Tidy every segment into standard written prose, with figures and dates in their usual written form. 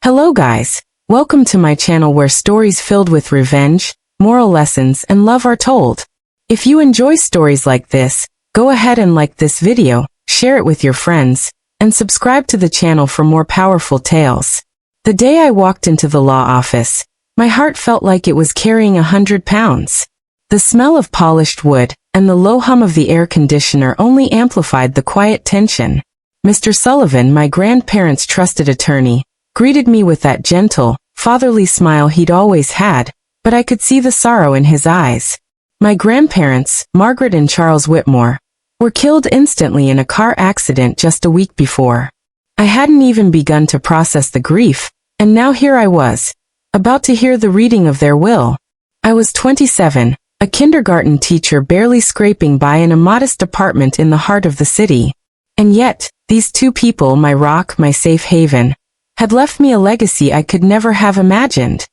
Hello guys, welcome to my channel where stories filled with revenge, moral lessons and love are told. If you enjoy stories like this, go ahead and like this video, share it with your friends, and subscribe to the channel for more powerful tales. The day I walked into the law office, my heart felt like it was carrying 100 pounds. The smell of polished wood and the low hum of the air conditioner only amplified the quiet tension. Mr. Sullivan, my grandparents' trusted attorney, greeted me with that gentle, fatherly smile he'd always had, but I could see the sorrow in his eyes. My grandparents, Margaret and Charles Whitmore, were killed instantly in a car accident just a week before. I hadn't even begun to process the grief, and now here I was, about to hear the reading of their will. I was 27, a kindergarten teacher barely scraping by in a modest apartment in the heart of the city. And yet, these two people, my rock, my safe haven, had left me a legacy I could never have imagined.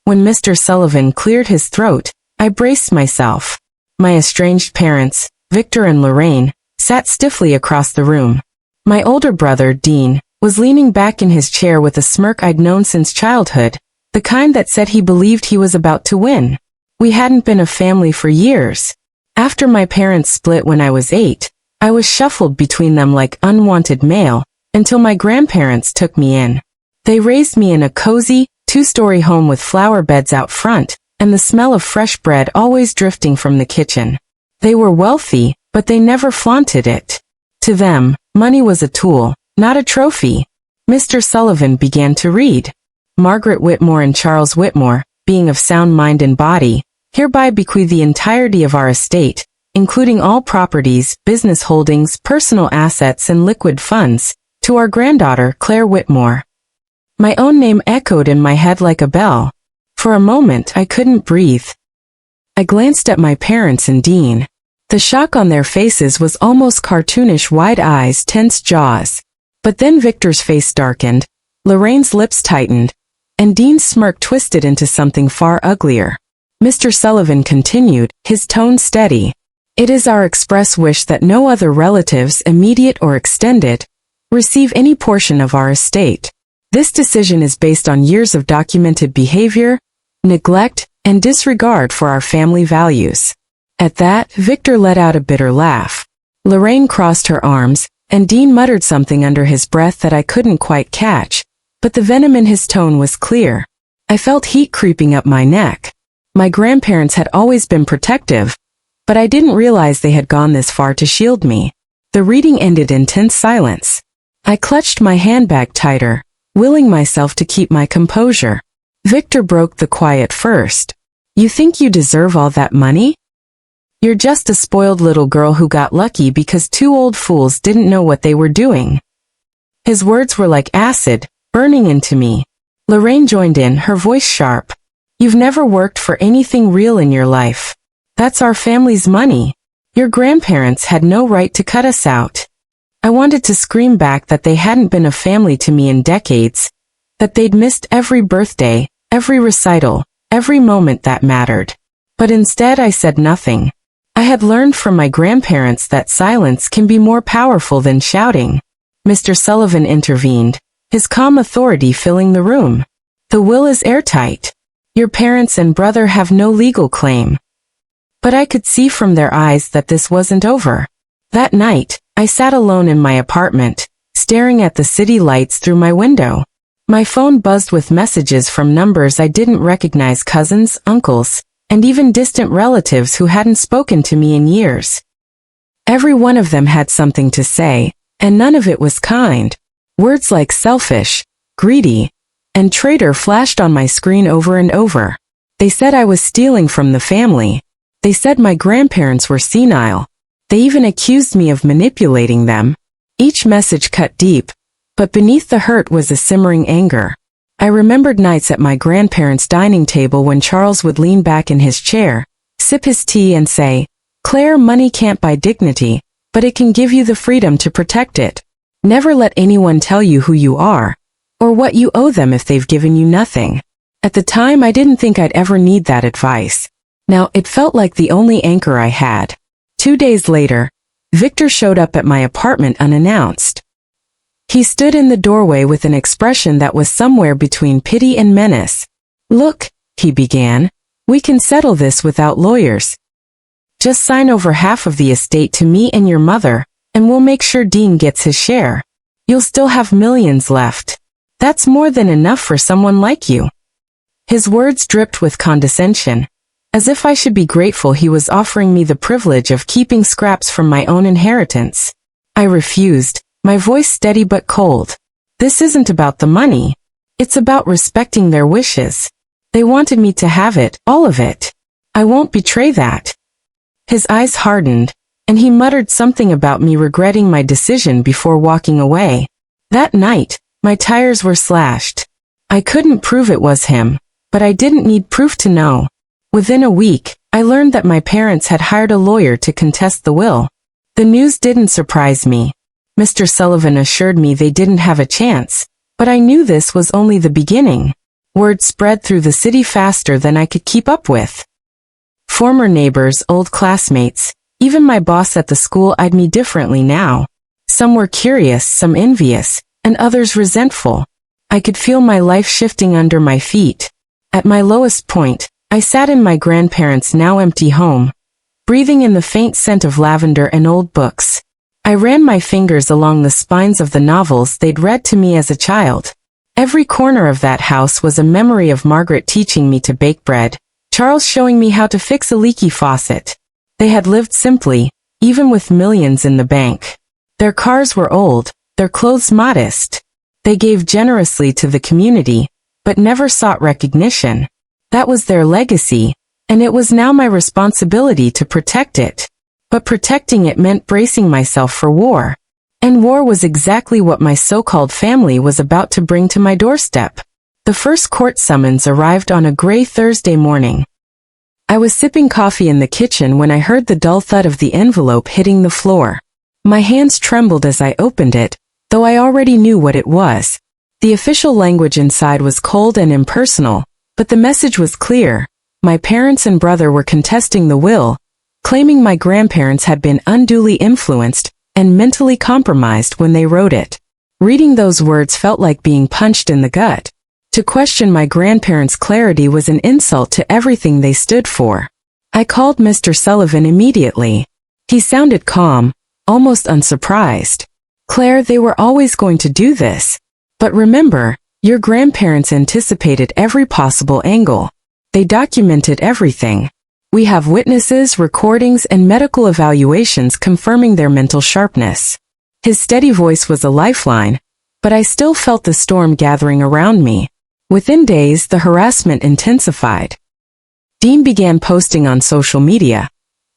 When Mr. Sullivan cleared his throat, I braced myself. My estranged parents, Victor and Lorraine, sat stiffly across the room. My older brother, Dean, was leaning back in his chair with a smirk I'd known since childhood, the kind that said he believed he was about to win. We hadn't been a family for years. After my parents split when I was 8, I was shuffled between them like unwanted mail, until my grandparents took me in. They raised me in a cozy, 2-story home with flower beds out front, and the smell of fresh bread always drifting from the kitchen. They were wealthy, but they never flaunted it. To them, money was a tool, not a trophy. Mr. Sullivan began to read. Margaret Whitmore and Charles Whitmore, being of sound mind and body, hereby bequeath the entirety of our estate, including all properties, business holdings, personal assets and liquid funds, to our granddaughter, Claire Whitmore. My own name echoed in my head like a bell. For a moment I couldn't breathe. I glanced at my parents and Dean. The shock on their faces was almost cartoonish, wide eyes, tense jaws. But then Victor's face darkened, Lorraine's lips tightened, and Dean's smirk twisted into something far uglier. Mr. Sullivan continued, his tone steady. It is our express wish that no other relatives, immediate or extended, receive any portion of our estate. This decision is based on years of documented behavior, neglect, and disregard for our family values. At that, Victor let out a bitter laugh. Lorraine crossed her arms, and Dean muttered something under his breath that I couldn't quite catch, but the venom in his tone was clear. I felt heat creeping up my neck. My grandparents had always been protective, but I didn't realize they had gone this far to shield me. The reading ended in tense silence. I clutched my handbag tighter, willing myself to keep my composure. Victor broke the quiet first. You think you deserve all that money? You're just a spoiled little girl who got lucky because two old fools didn't know what they were doing. His words were like acid, burning into me. Lorraine joined in, her voice sharp. You've never worked for anything real in your life. That's our family's money. Your grandparents had no right to cut us out. I wanted to scream back that they hadn't been a family to me in decades, that they'd missed every birthday, every recital, every moment that mattered. But instead I said nothing. I had learned from my grandparents that silence can be more powerful than shouting. Mr. Sullivan intervened, his calm authority filling the room. The will is airtight. Your parents and brother have no legal claim. But I could see from their eyes that this wasn't over. That night, I sat alone in my apartment, staring at the city lights through my window. My phone buzzed with messages from numbers I didn't recognize, cousins, uncles, and even distant relatives who hadn't spoken to me in years. Every one of them had something to say, and none of it was kind. Words like selfish, greedy, and traitor flashed on my screen over and over. They said I was stealing from the family. They said my grandparents were senile. They even accused me of manipulating them. Each message cut deep, but beneath the hurt was a simmering anger. I remembered nights at my grandparents' dining table when Charles would lean back in his chair, sip his tea and say, "Claire, money can't buy dignity, but it can give you the freedom to protect it. Never let anyone tell you who you are, or what you owe them if they've given you nothing." At the time I didn't think I'd ever need that advice. Now it felt like the only anchor I had. 2 days later, Victor showed up at my apartment unannounced. He stood in the doorway with an expression that was somewhere between pity and menace. "Look," he began, "we can settle this without lawyers. Just sign over half of the estate to me and your mother, and we'll make sure Dean gets his share. You'll still have millions left. That's more than enough for someone like you." His words dripped with condescension, as if I should be grateful he was offering me the privilege of keeping scraps from my own inheritance. I refused, my voice steady but cold. "This isn't about the money. It's about respecting their wishes. They wanted me to have it, all of it. I won't betray that." His eyes hardened, and he muttered something about me regretting my decision before walking away. That night, my tires were slashed. I couldn't prove it was him, but I didn't need proof to know. Within a week, I learned that my parents had hired a lawyer to contest the will. The news didn't surprise me. Mr. Sullivan assured me they didn't have a chance, but I knew this was only the beginning. Word spread through the city faster than I could keep up with. Former neighbors, old classmates, even my boss at the school eyed me differently now. Some were curious, some envious, and others resentful. I could feel my life shifting under my feet. At my lowest point, I sat in my grandparents' now empty home, breathing in the faint scent of lavender and old books. I ran my fingers along the spines of the novels they'd read to me as a child. Every corner of that house was a memory of Margaret teaching me to bake bread, Charles showing me how to fix a leaky faucet. They had lived simply, even with millions in the bank. Their cars were old, their clothes modest. They gave generously to the community, but never sought recognition. That was their legacy, and it was now my responsibility to protect it. But protecting it meant bracing myself for war. And war was exactly what my so-called family was about to bring to my doorstep. The first court summons arrived on a gray Thursday morning. I was sipping coffee in the kitchen when I heard the dull thud of the envelope hitting the floor. My hands trembled as I opened it, though I already knew what it was. The official language inside was cold and impersonal, but the message was clear. My parents and brother were contesting the will, claiming my grandparents had been unduly influenced and mentally compromised when they wrote it. Reading those words felt like being punched in the gut. To question my grandparents' clarity was an insult to everything they stood for. I called Mr. Sullivan immediately. He sounded calm, almost unsurprised. "Claire, they were always going to do this. But remember, your grandparents anticipated every possible angle. They documented everything. We have witnesses, recordings, and medical evaluations confirming their mental sharpness." His steady voice was a lifeline, but I still felt the storm gathering around me. Within days, the harassment intensified. Dean began posting on social media,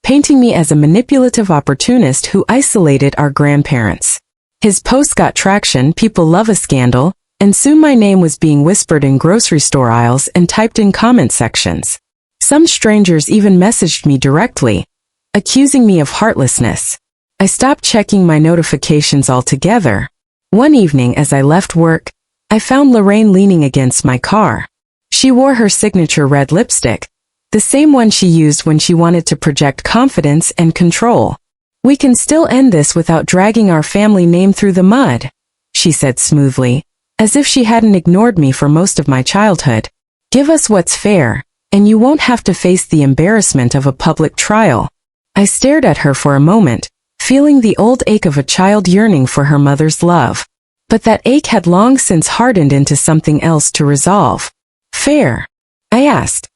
painting me as a manipulative opportunist who isolated our grandparents. His posts got traction, people love a scandal, and soon my name was being whispered in grocery store aisles and typed in comment sections. Some strangers even messaged me directly, accusing me of heartlessness. I stopped checking my notifications altogether. One evening as I left work, I found Lorraine leaning against my car. She wore her signature red lipstick, the same one she used when she wanted to project confidence and control. "We can still end this without dragging our family name through the mud," she said smoothly, as if she hadn't ignored me for most of my childhood. "Give us what's fair, and you won't have to face the embarrassment of a public trial." I stared at her for a moment, feeling the old ache of a child yearning for her mother's love. But that ache had long since hardened into something else to resolve. "Fair?" I asked.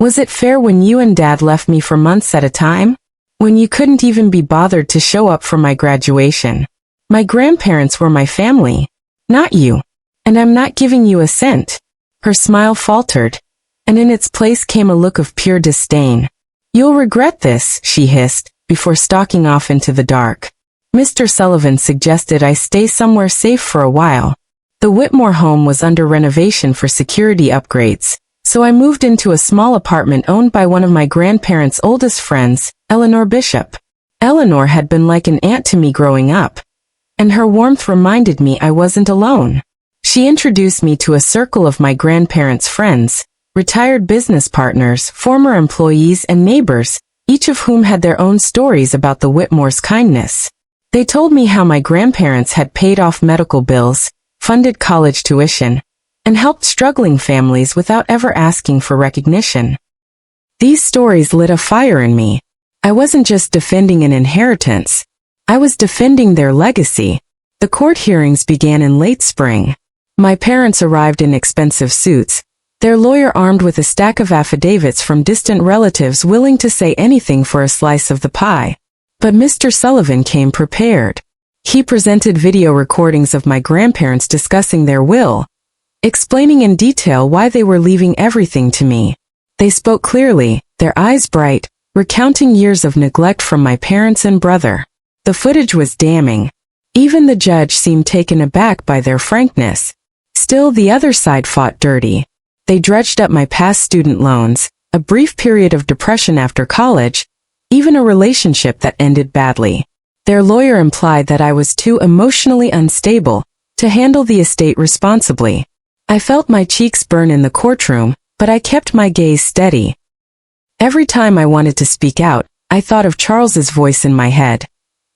"Was it fair when you and Dad left me for months at a time? When you couldn't even be bothered to show up for my graduation? My grandparents were my family, not you. And I'm not giving you a cent." Her smile faltered, and in its place came a look of pure disdain. "You'll regret this," she hissed, before stalking off into the dark. Mr. Sullivan suggested I stay somewhere safe for a while. The Whitmore home was under renovation for security upgrades, so I moved into a small apartment owned by one of my grandparents' oldest friends, Eleanor Bishop. Eleanor had been like an aunt to me growing up, and her warmth reminded me I wasn't alone. She introduced me to a circle of my grandparents' friends, retired business partners, former employees, and neighbors, each of whom had their own stories about the Whitmore's kindness. They told me how my grandparents had paid off medical bills, funded college tuition, and helped struggling families without ever asking for recognition. These stories lit a fire in me. I wasn't just defending an inheritance. I was defending their legacy. The court hearings began in late spring. My parents arrived in expensive suits, their lawyer armed with a stack of affidavits from distant relatives willing to say anything for a slice of the pie. But Mr. Sullivan came prepared. He presented video recordings of my grandparents discussing their will, explaining in detail why they were leaving everything to me. They spoke clearly, their eyes bright, recounting years of neglect from my parents and brother. The footage was damning. Even the judge seemed taken aback by their frankness. Still, the other side fought dirty. They dredged up my past student loans, a brief period of depression after college, even a relationship that ended badly. Their lawyer implied that I was too emotionally unstable to handle the estate responsibly. I felt my cheeks burn in the courtroom, but I kept my gaze steady. Every time I wanted to speak out, I thought of Charles's voice in my head.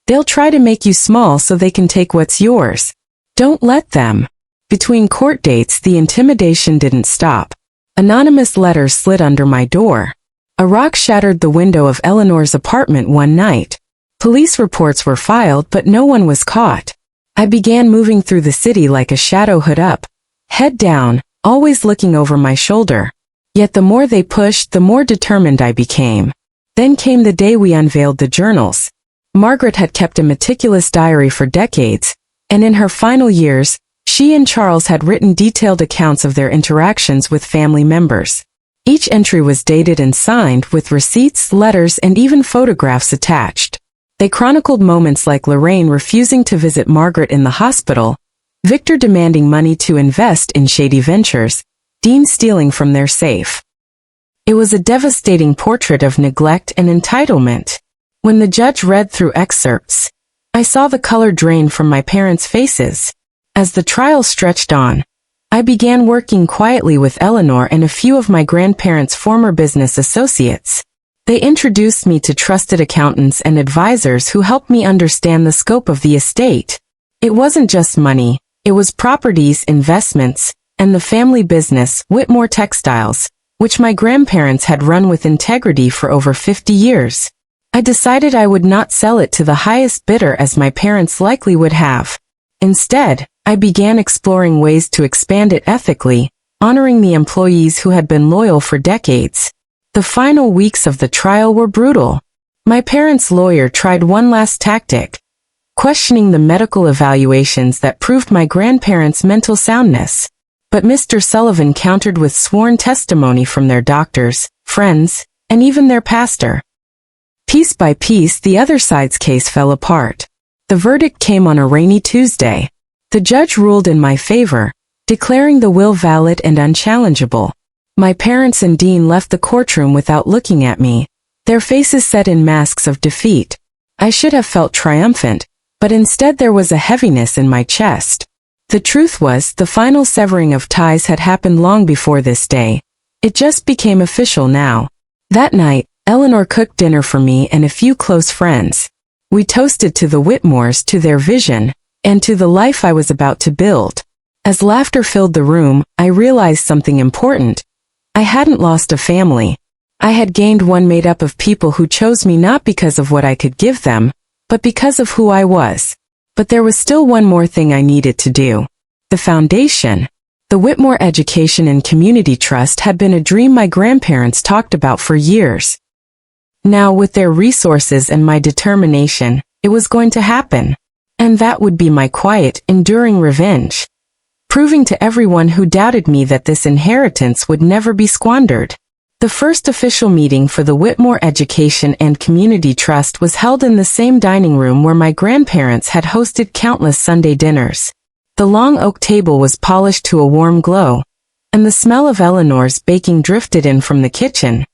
They'll try to make you small so they can take what's yours. Don't let them. Between court dates, the intimidation didn't stop. Anonymous letters slid under my door. A rock shattered the window of Eleanor's apartment one night. Police reports were filed, but no one was caught. I began moving through the city like a shadow, hood up, head down, always looking over my shoulder. Yet the more they pushed, the more determined I became. Then came the day we unveiled the journals. Margaret had kept a meticulous diary for decades, and in her final years, she and Charles had written detailed accounts of their interactions with family members. Each entry was dated and signed with receipts, letters, and even photographs attached. They chronicled moments like Lorraine refusing to visit Margaret in the hospital, Victor demanding money to invest in shady ventures, Dean stealing from their safe. It was a devastating portrait of neglect and entitlement. When the judge read through excerpts, I saw the color drain from my parents' faces. As the trial stretched on, I began working quietly with Eleanor and a few of my grandparents' former business associates. They introduced me to trusted accountants and advisors who helped me understand the scope of the estate. It wasn't just money, it was properties, investments, and the family business, Whitmore Textiles, which my grandparents had run with integrity for over 50 years. I decided I would not sell it to the highest bidder as my parents likely would have. Instead, I began exploring ways to expand it ethically, honoring the employees who had been loyal for decades. The final weeks of the trial were brutal. My parents' lawyer tried one last tactic, questioning the medical evaluations that proved my grandparents' mental soundness. But Mr. Sullivan countered with sworn testimony from their doctors, friends, and even their pastor. Piece by piece, the other side's case fell apart. The verdict came on a rainy Tuesday. The judge ruled in my favor, declaring the will valid and unchallengeable. My parents and Dean left the courtroom without looking at me, their faces set in masks of defeat. I should have felt triumphant, but instead there was a heaviness in my chest. The truth was, the final severing of ties had happened long before this day. It just became official now. That night, Eleanor cooked dinner for me and a few close friends. We toasted to the Whitmores, to their vision, and to the life I was about to build. As laughter filled the room, I realized something important. I hadn't lost a family. I had gained one made up of people who chose me not because of what I could give them, but because of who I was. But there was still one more thing I needed to do. The foundation. The Whitmore Education and Community Trust had been a dream my grandparents talked about for years. Now, with their resources and my determination, it was going to happen. And that would be my quiet, enduring revenge. Proving to everyone who doubted me that this inheritance would never be squandered. The first official meeting for the Whitmore Education and Community Trust was held in the same dining room where my grandparents had hosted countless Sunday dinners. The long oak table was polished to a warm glow, and the smell of Eleanor's baking drifted in from the kitchen,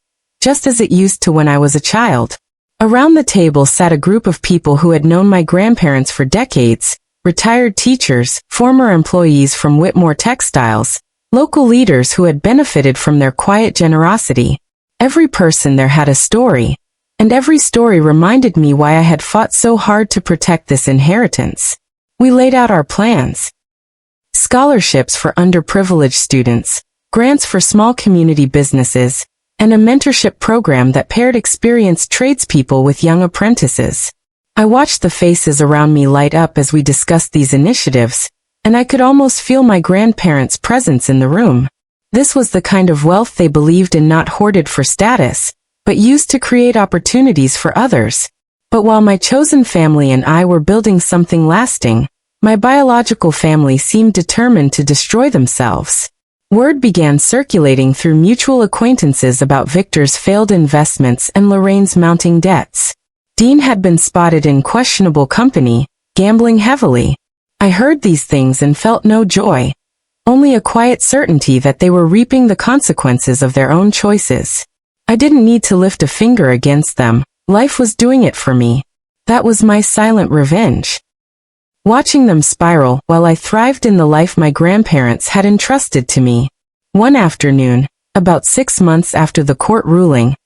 just as it used to when I was a child. Around the table sat a group of people who had known my grandparents for decades, retired teachers, former employees from Whitmore Textiles, local leaders who had benefited from their quiet generosity. Every person there had a story, and every story reminded me why I had fought so hard to protect this inheritance. We laid out our plans. Scholarships for underprivileged students, grants for small community businesses, and a mentorship program that paired experienced tradespeople with young apprentices. I watched the faces around me light up as we discussed these initiatives, and I could almost feel my grandparents' presence in the room. This was the kind of wealth they believed in, not hoarded for status, but used to create opportunities for others. But while my chosen family and I were building something lasting, my biological family seemed determined to destroy themselves. Word began circulating through mutual acquaintances about Victor's failed investments and Lorraine's mounting debts. Dean had been spotted in questionable company, gambling heavily. I heard these things and felt no joy, only a quiet certainty that they were reaping the consequences of their own choices. I didn't need to lift a finger against them, life was doing it for me. That was my silent revenge. Watching them spiral while I thrived in the life my grandparents had entrusted to me. One afternoon, about 6 months after the court ruling,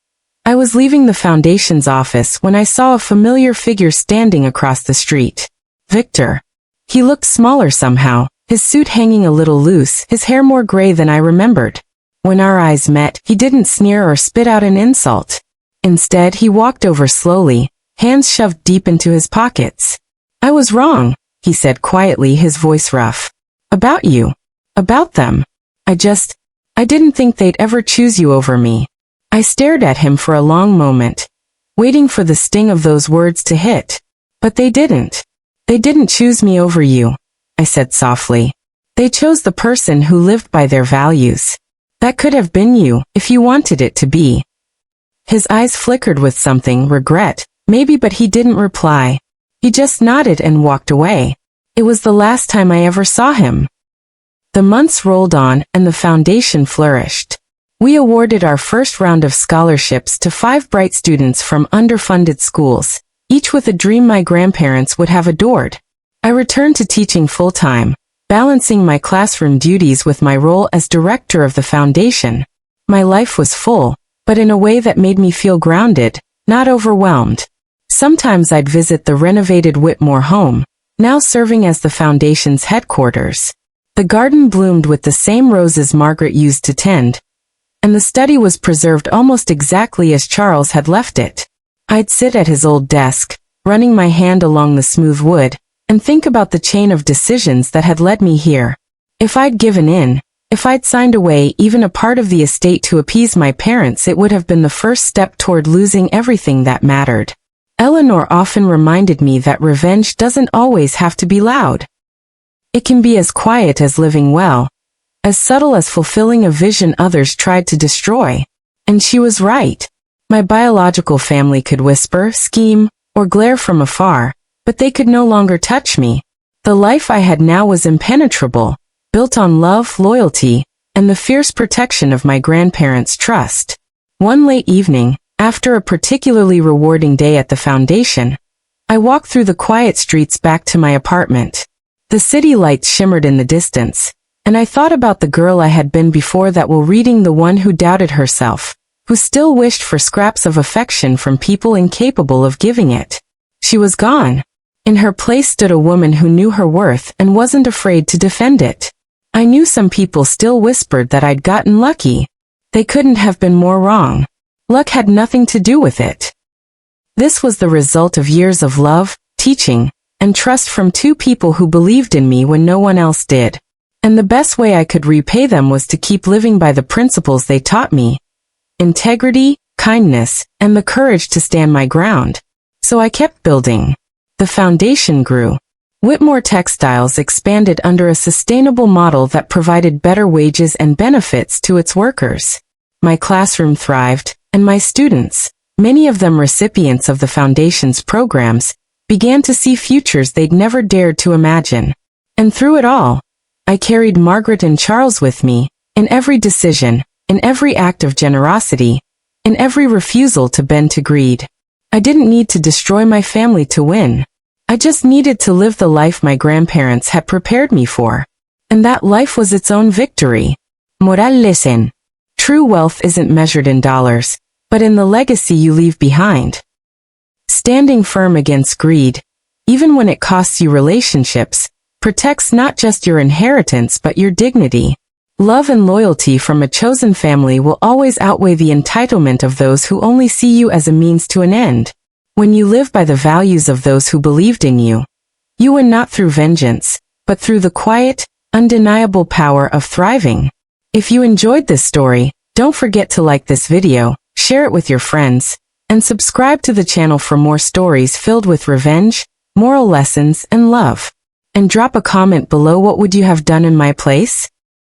I was leaving the foundation's office when I saw a familiar figure standing across the street. Victor. He looked smaller somehow, his suit hanging a little loose, his hair more gray than I remembered. When our eyes met, he didn't sneer or spit out an insult. Instead, he walked over slowly, hands shoved deep into his pockets. "I was wrong," he said quietly, his voice rough. "About you. About them. I didn't think they'd ever choose you over me." I stared at him for a long moment, waiting for the sting of those words to hit. "But they didn't. They didn't choose me over you," I said softly. "They chose the person who lived by their values. That could have been you, if you wanted it to be." His eyes flickered with something, regret, maybe, but he didn't reply. He just nodded and walked away. It was the last time I ever saw him. The months rolled on, and the foundation flourished. We awarded our first round of scholarships to 5 bright students from underfunded schools, each with a dream my grandparents would have adored. I returned to teaching full-time, balancing my classroom duties with my role as director of the foundation. My life was full, but in a way that made me feel grounded, not overwhelmed. Sometimes I'd visit the renovated Whitmore home, now serving as the foundation's headquarters. The garden bloomed with the same roses Margaret used to tend, and the study was preserved almost exactly as Charles had left it. I'd sit at his old desk, running my hand along the smooth wood, and think about the chain of decisions that had led me here. If I'd given in, if I'd signed away even a part of the estate to appease my parents, it would have been the first step toward losing everything that mattered. Eleanor often reminded me that revenge doesn't always have to be loud. It can be as quiet as living well, as subtle as fulfilling a vision others tried to destroy. And she was right. My biological family could whisper, scheme, or glare from afar, but they could no longer touch me. The life I had now was impenetrable, built on love, loyalty, and the fierce protection of my grandparents' trust. One late evening, after a particularly rewarding day at the foundation, I walked through the quiet streets back to my apartment. The city lights shimmered in the distance, and I thought about the girl I had been before that while reading, the one who doubted herself, who still wished for scraps of affection from people incapable of giving it. She was gone. In her place stood a woman who knew her worth and wasn't afraid to defend it. I knew some people still whispered that I'd gotten lucky. They couldn't have been more wrong. Luck had nothing to do with it. This was the result of years of love, teaching, and trust from 2 people who believed in me when no one else did. And the best way I could repay them was to keep living by the principles they taught me: integrity, kindness, and the courage to stand my ground. So I kept building. The foundation grew. Whitmore Textiles expanded under a sustainable model that provided better wages and benefits to its workers. My classroom thrived, and my students, many of them recipients of the foundation's programs, began to see futures they'd never dared to imagine. And through it all, I carried Margaret and Charles with me, in every decision, in every act of generosity, in every refusal to bend to greed. I didn't need to destroy my family to win. I just needed to live the life my grandparents had prepared me for. And that life was its own victory. Moral lesson. True wealth isn't measured in dollars, but in the legacy you leave behind. Standing firm against greed, even when it costs you relationships, protects not just your inheritance but your dignity. Love and loyalty from a chosen family will always outweigh the entitlement of those who only see you as a means to an end. When you live by the values of those who believed in you, you win not through vengeance, but through the quiet, undeniable power of thriving. If you enjoyed this story, don't forget to like this video, share it with your friends, and subscribe to the channel for more stories filled with revenge, moral lessons, and love. And drop a comment below. What would you have done in my place?